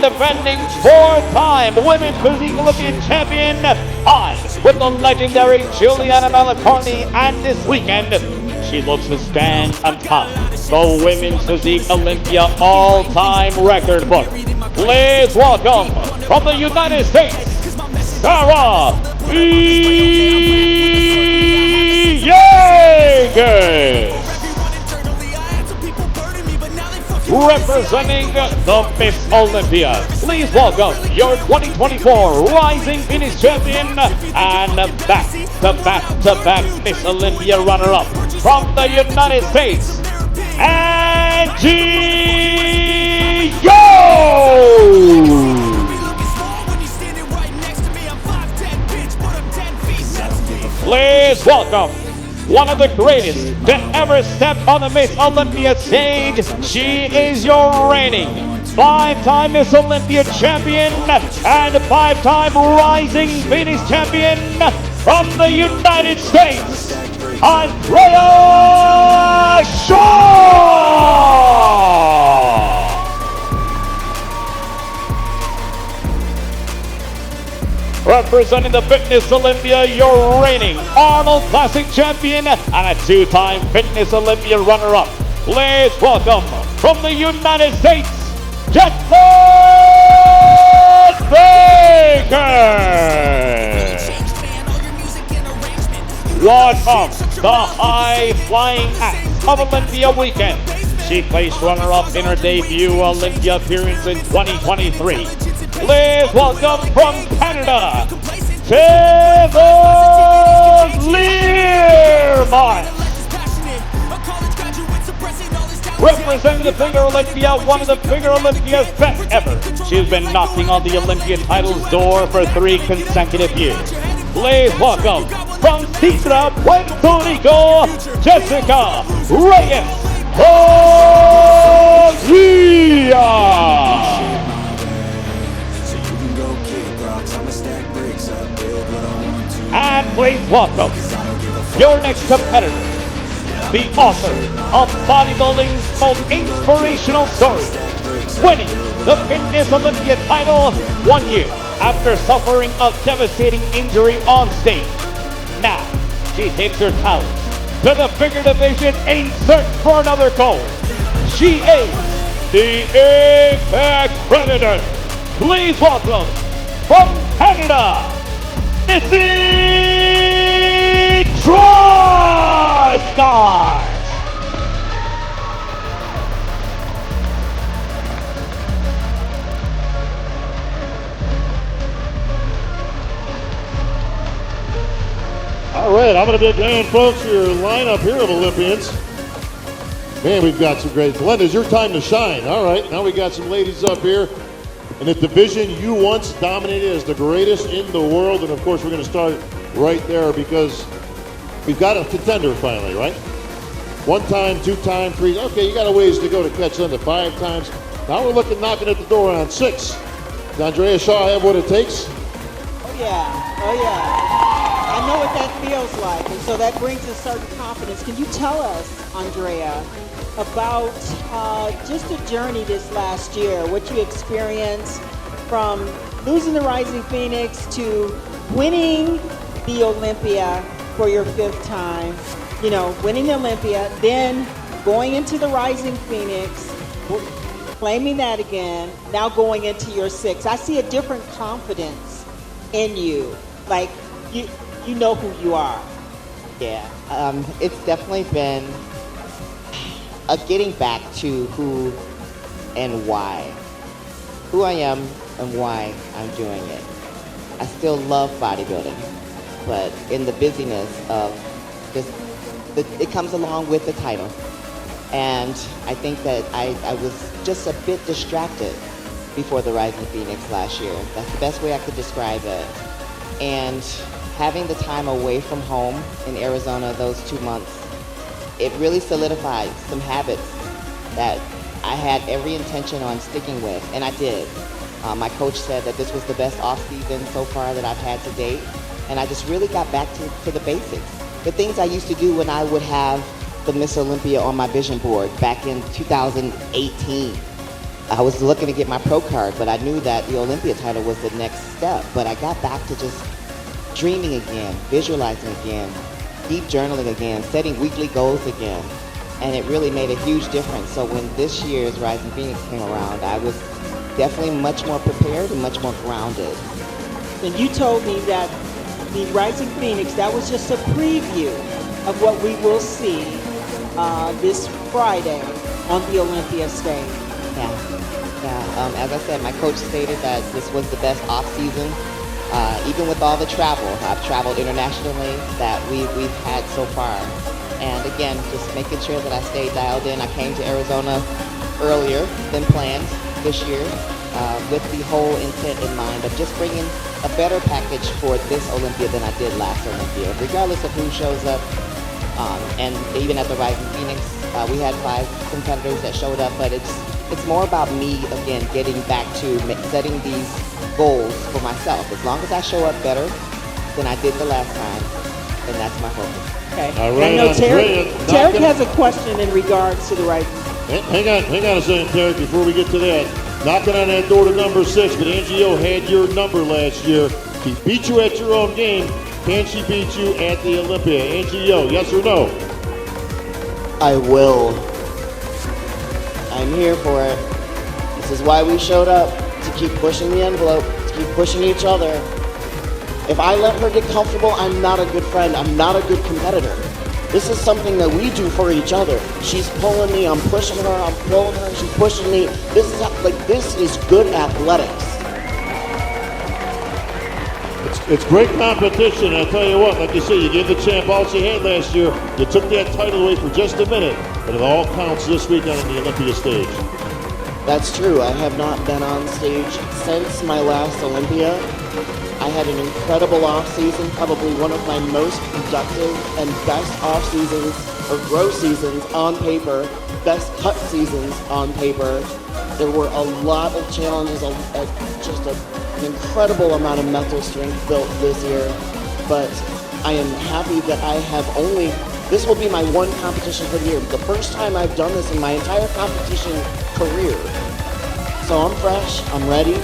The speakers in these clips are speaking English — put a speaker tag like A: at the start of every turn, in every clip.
A: defending four-time Women's Physique Olympian champion, on with the legendary Juliana Malacarni, and this weekend, she looks to stand atop the Women's Physique Olympia all-time record book. Please welcome, from the United States, Sarah Yeager. Representing the Miss Olympia, please welcome your 2024 Rising Phoenix champion and back-to-back Miss Olympia runner-up from the United States, Angie Yo! Please welcome one of the greatest to ever step on the Miss Olympia stage. She is your reigning five-time Miss Olympia champion and five-time Rising Phoenix champion from the United States, Andrea Shaw! Representing the Fitness Olympia, your reigning Arnold Classic champion and a two-time Fitness Olympia runner-up. Please welcome, from the United States, Jessica Baker! One of the high-flying acts of Olympia weekend. She placed runner-up in her debut Olympia appearance in 2023. Please welcome from Canada, Taylor Learmont. Representing the Figure Olympia, one of the Figure Olympia's best ever. She's been knocking on the Olympia title's door for 3 consecutive years. Please welcome from Titra, Puerto Rico, Jessica Reyes Correa. And please welcome your next competitor, the author of bodybuilding's most inspirational story, winning the Fitness Olympia title 1 year after suffering a devastating injury on stage. Now, she takes her talents to the figure division in search for another goal. She is the Impact Predator. Please welcome, from Canada, Missy TriStar.
B: All right, I'm going to be down, folks, your lineup here of Olympians. Man, we've got some great. Glenda, it's your time to shine. All right, now we got some ladies up here in a division you once dominated as the greatest in the world. And of course, we're going to start right there because we've got a contender finally, right? 1 time, 2 time, 3. Okay, you got a ways to go to catch them to 5 times. Now we're looking, knocking at the door on 6. Does Andrea Shaw have what it takes?
C: Oh yeah. I know what that feels like, and so that brings a certain confidence. Can you tell us, Andrea, about just a journey this last year, what you experienced from losing the Rising Phoenix to winning the Olympia for your 5th time, you know, winning the Olympia, then going into the Rising Phoenix, claiming that again, now going into your 6th. I see a different confidence in you, like you know who you are.
D: Yeah, it's definitely been a getting back to who and why. Who I am and why I'm doing it. I still love bodybuilding, but in the busyness of just, it comes along with the title. And I think that I was just a bit distracted before the Rising Phoenix last year. That's the best way I could describe it. And having the time away from home in Arizona those 2 months, it really solidified some habits that I had every intention on sticking with, and I did. My coach said that this was the best off season so far that I've had to date, and I just really got back to the basics. The things I used to do when I would have the Miss Olympia on my vision board back in 2018. I was looking to get my pro card, but I knew that the Olympia title was the next step. But I got back to just dreaming again, visualizing again, deep journaling again, setting weekly goals again. And it really made a huge difference. So when this year's Rising Phoenix came around, I was definitely much more prepared and much more grounded.
C: And you told me that the Rising Phoenix, that was just a preview of what we will see this Friday on the Olympia stage.
D: Yeah. As I said, my coach stated that this was the best off season, even with all the travel. I've traveled internationally that we've had so far. And again, just making sure that I stayed dialed in. I came to Arizona earlier than planned this year with the whole intent in mind of just bringing a better package for this Olympia than I did last Olympia, regardless of who shows up. And even at the Rising Phoenix, we had 5 competitors that showed up, but it's more about me, again, getting back to setting these goals for myself. As long as I show up better than I did the last time, then that's my focus.
C: Okay.
B: All right,
C: I know
B: Andrea,
C: Tarek has a question in regards to the Rising.
B: Hang on a second, Tarek, before we get to that. Knocking on that door to number 6, but Angie O had your number last year. She beat you at your own game. Can she beat you at the Olympia? Angie O, yes or no?
E: I will. I'm here for it. This is why we showed up, to keep pushing the envelope, to keep pushing each other. If I let her get comfortable, I'm not a good friend. I'm not a good competitor. This is something that we do for each other. She's pulling me, I'm pushing her, I'm pulling her, she's pushing me. This is good athletics.
B: It's great competition. I tell you what, like you said, you gave the champ all she had last year. You took that title away for just a minute, but it all counts this weekend on the Olympia stage.
E: That's true. I have not been on stage since my last Olympia. I had an incredible off-season, probably one of my most productive and best off-seasons, or growth seasons on paper, best cut seasons on paper. There were a lot of challenges, just an incredible amount of mental strength built this year. But I am happy that I have this will be my one competition for the year. The first time I've done this in my entire competition career. So I'm fresh, I'm ready,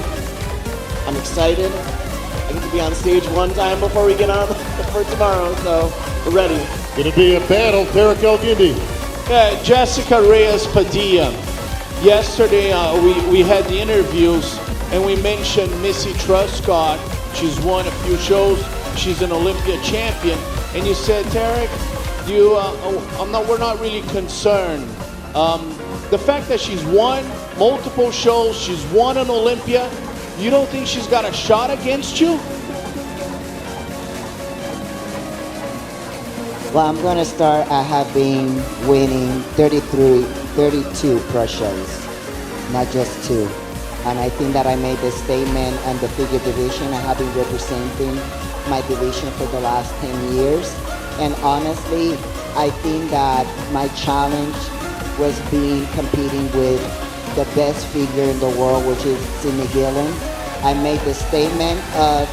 E: I'm excited. I get to be on stage one time before we get on for tomorrow, so we're ready.
B: Gonna be a battle, Tarek El-Guindy.
F: Yeah, Jessica Reyes Padilla. Yesterday we had the interviews and we mentioned Missy Truscott. She's won a few shows. She's an Olympia champion. And you said, Tarek, we're not really concerned. The fact that she's won multiple shows, she's won an Olympia, you don't think she's got a shot against you?
G: Well, I'm going to start. I have been winning 32 pro shows, not just 2. And I think that I made the statement on the figure division. I have been representing my division for the last 10 years. And honestly, I think that my challenge was competing with the best figure in the world, which is Sydney Gillen. I made the statement of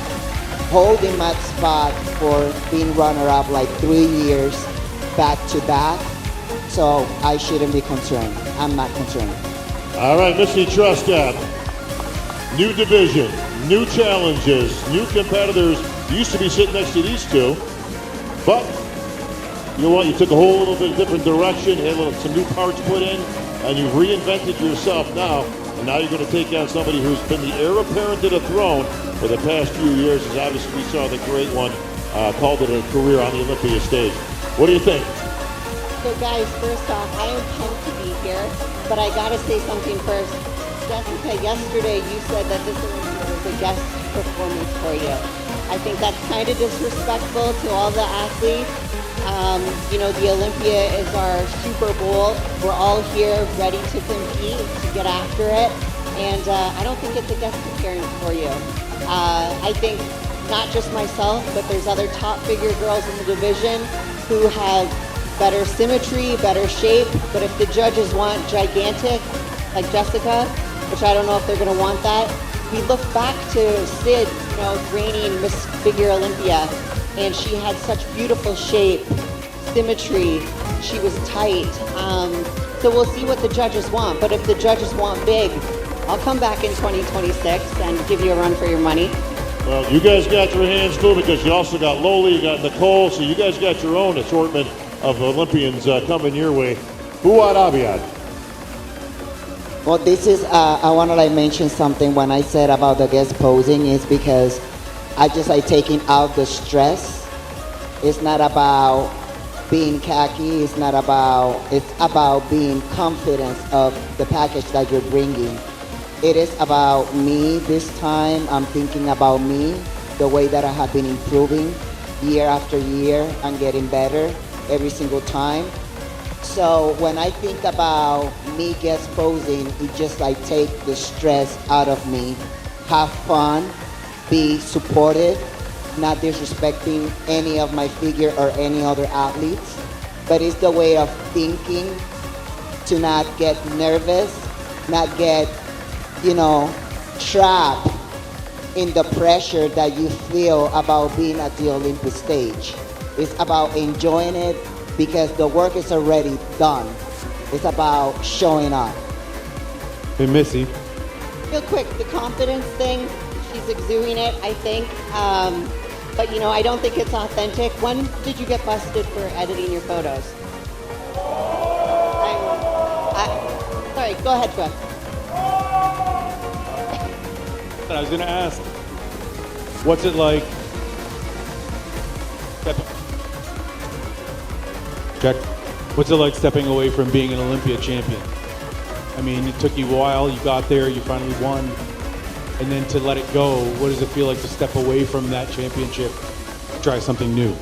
G: holding my spot for being runner-up like 3 years back to back. So I shouldn't be concerned. I'm not concerned.
B: All right, Missy Truscott. New division, new challenges, new competitors. You used to be sitting next to these two, but you know what? You took a whole little bit different direction, had some new parts put in, and you've reinvented yourself now. And now you're going to take on somebody who's been the heir apparent to the throne for the past few years. As obviously we saw the great one called it a career on the Olympia stage. What do you think?
H: So guys, first off, I am pumped to be here, but I gotta say something first. Jessica, yesterday you said that this was a guest performance for you. I think that's kind of disrespectful to all the athletes. The Olympia is our Super Bowl. We're all here ready to compete, to get after it. And I don't think it's a guest appearance for you. I think not just myself, but there's other top figure girls in the division who have better symmetry, better shape. But if the judges want gigantic, like Jessica, which I don't know if they're gonna want that, we look back to Sid, reigning Miss Figure Olympia, and she had such beautiful shape, symmetry, she was tight. So we'll see what the judges want, but if the judges want big, I'll come back in 2026 and give you a run for your money.
B: Well, you guys got your hands full because you also got Loli, you got Nicole, so you guys got your own assortment of Olympians coming your way. Buat Abiad.
G: Well, this is, I want to mention something when I said about the guest posing is because I just taking out the stress. It's not about being cocky, it's about being confident of the package that you're bringing. It is about me this time. I'm thinking about me, the way that I have been improving year after year and getting better every single time. So when I think about me guest posing, it just take the stress out of me. Have fun, be supportive, not disrespecting any of my figure or any other athletes, but it's the way of thinking to not get nervous, not get, trapped in the pressure that you feel about being at the Olympic stage. It's about enjoying it because the work is already done. It's about showing up.
I: Hey, Missy.
H: Real quick, the confidence thing, she's exuding it, I think. But I don't think it's authentic. When did you get busted for editing your photos? Sorry, go ahead, Gwen.
I: I was going to ask, what's it like? Check. What's it like stepping away from being an Olympia champion? I mean, it took you a while, you got there, you finally won, and then to let it go, what does it feel like to step away from that championship, try something new?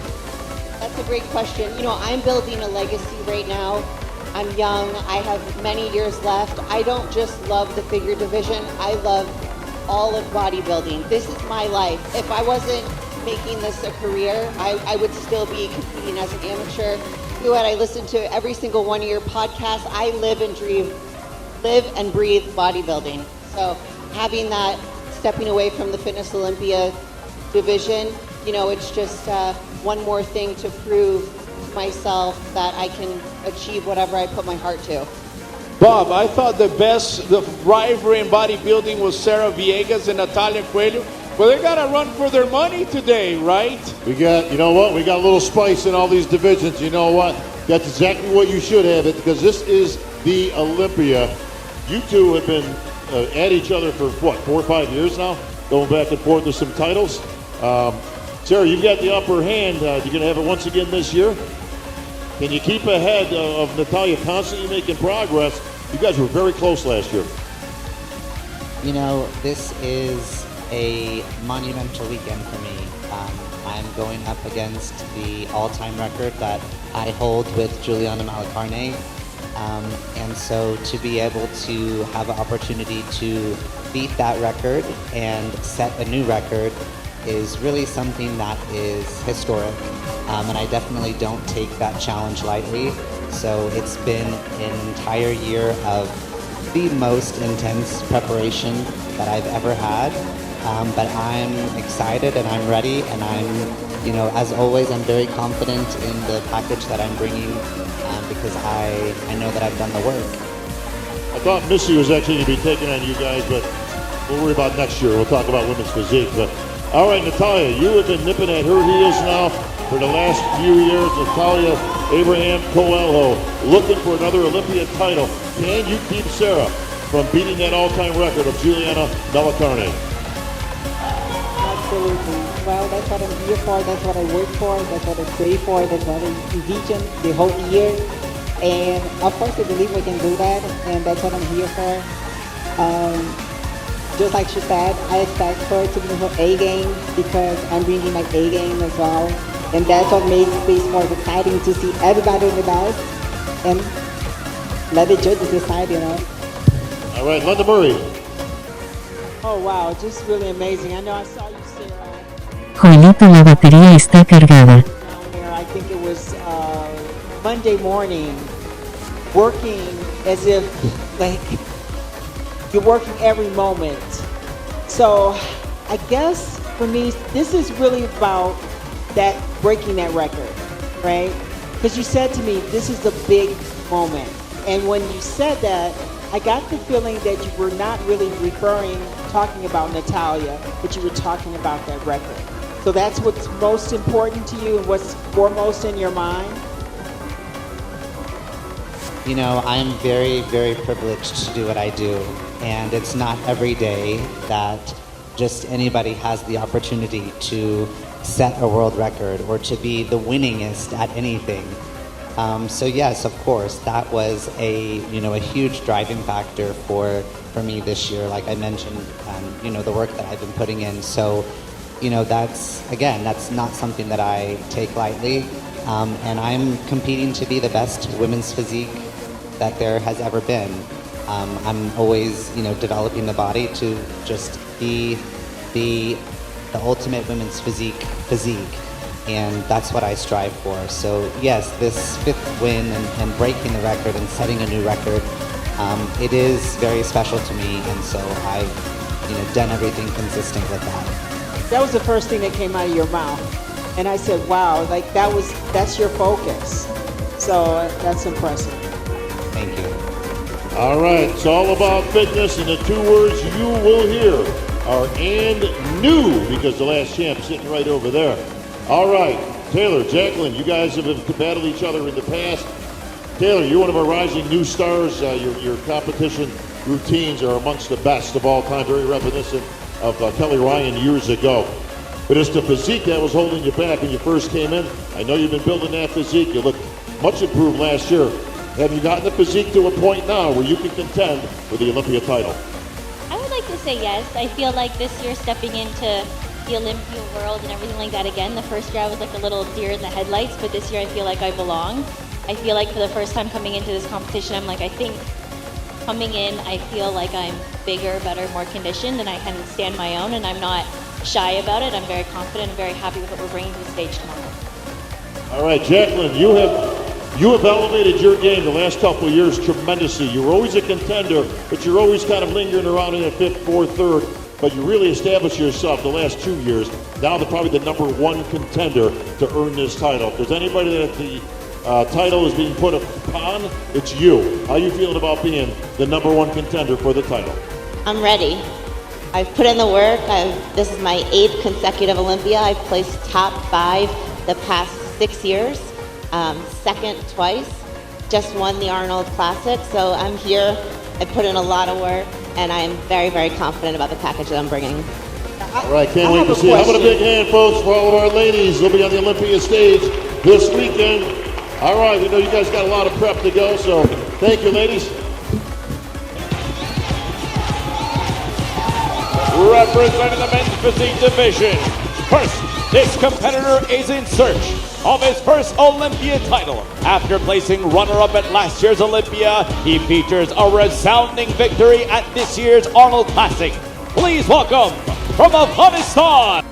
H: That's a great question. I'm building a legacy right now. I'm young, I have many years left. I don't just love the figure division, I love all of bodybuilding. This is my life. If I wasn't making this a career, I would still be competing as an amateur. I listen to every single one of your podcasts. I live and breathe bodybuilding. So having that, stepping away from the Fitness Olympia division, it's just one more thing to prove to myself that I can achieve whatever I put my heart to.
F: Bob, I thought the rivalry in bodybuilding was Sarah Villegas and Natalia Coelho. Well, they got to run for their money today, right?
B: We got, we got a little spice in all these divisions. You know what? That's exactly what you should have it because this is the Olympia. You two have been at each other for, 4 or 5 years now? Going back and forth with some titles. Sarah, you've got the upper hand. You're going to have it once again this year. Can you keep ahead of Natalia constantly making progress? You guys were very close last year.
J: This is a monumental weekend for me. I'm going up against the all-time record that I hold with Juliana Malacarne. And so to be able to have an opportunity to beat that record and set a new record is really something that is historic. And I definitely don't take that challenge lightly. So it's been an entire year of the most intense preparation that I've ever had. But I'm excited and I'm ready and as always, I'm very confident in the package that I'm bringing because I know that I've done the work.
B: I thought Missy was actually going to be taking on you guys, but we'll worry about next year. We'll talk about women's physique. But all right, Natalia, you have been nipping at her heels now for the last few years. Natalia Abraham Coelho looking for another Olympia title. Can you keep Sarah from beating that all-time record of Juliana Malacarne?
C: Absolutely. Well, that's what I'm here for. That's what I work for. That's what I pray for. That's what I envision the whole year. And of course, I believe we can do that. And that's what I'm here for. Just like she said, I expect her to bring her A game because I'm bringing my A game as well. And that's what makes this more exciting to see everybody in the best. And let the judges decide,
B: All right, Linda Murray.
C: Oh, wow. Just really amazing. I know I saw you, Sarah.
K: Joelito, la batería está cargada.
C: Down there, I think it was Monday morning, working as if, you're working every moment. So I guess for me, this is really about breaking that record, right? Because you said to me, this is a big moment. And when you said that, I got the feeling that you were not really talking about Natalia, but you were talking about that record. So that's what's most important to you and what's foremost in your mind?
J: You know, I'm very, very privileged to do what I do, and it's not every day that just anybody has the opportunity to set a world record or to be the winningest at anything. So yes, of course, that was a huge driving factor for me this year. Like I mentioned, the work that I've been putting in. So, that's not something that I take lightly. And I'm competing to be the best women's physique that there has ever been. I'm always, developing the body to just be the ultimate women's physique. And that's what I strive for. So yes, this 5th win and breaking the record and setting a new record, it is very special to me, and so I've done everything consistent with that.
C: That was the first thing that came out of your mouth. And I said, wow, like that's your focus. So that's impressive.
J: Thank you.
B: All right, it's all about fitness, and the 2 words you will hear are "and new," because the last champ's sitting right over there. All right, Taylor, Jacqueline, you guys have battled each other in the past. Taylor, you're one of our rising new stars. Your competition routines are amongst the best of all time, very reminiscent of Kelly Ryan years ago. But it's the physique that was holding you back when you first came in. I know you've been building that physique. You looked much improved last year. Have you gotten the physique to a point now where you can contend for the Olympia title?
L: I would like to say yes. I feel like this year stepping into the Olympia world and everything like that again. The first year I was like a little deer in the headlights, but this year I feel like I belong. I feel like for the first time coming into this competition, I'm like, I think coming in, I feel like I'm bigger, better, more conditioned, and I can stand my own, and I'm not shy about it. I'm very confident and very happy with what we're bringing to the stage tomorrow.
B: All right, Jacqueline, you have elevated your game the last couple of years tremendously. You were always a contender, but you're always kind of lingering around in the 5th, 4th, 3rd. But you really established yourself the last 2 years. Now they're probably the #1 contender to earn this title. If there's anybody that the title is being put upon, it's you. How are you feeling about being the #1 contender for the title?
H: I'm ready. I've put in the work. This is my 8th consecutive Olympia. I've placed top 5 the past 6 years, 2nd twice, just won the Arnold Classic. So I'm here. I put in a lot of work, and I'm very, very confident about the package that I'm bringing.
B: All right, can't wait to see it. How about a big hand, folks, for all of our ladies? They'll be on the Olympia stage this weekend. All right, we know you guys got a lot of prep to go, so thank you, ladies.
A: Representing the men's physique division, first, this competitor is in search of his first Olympia title. After placing runner-up at last year's Olympia, he features a resounding victory at this year's Arnold Classic. Please welcome, from Afghanistan,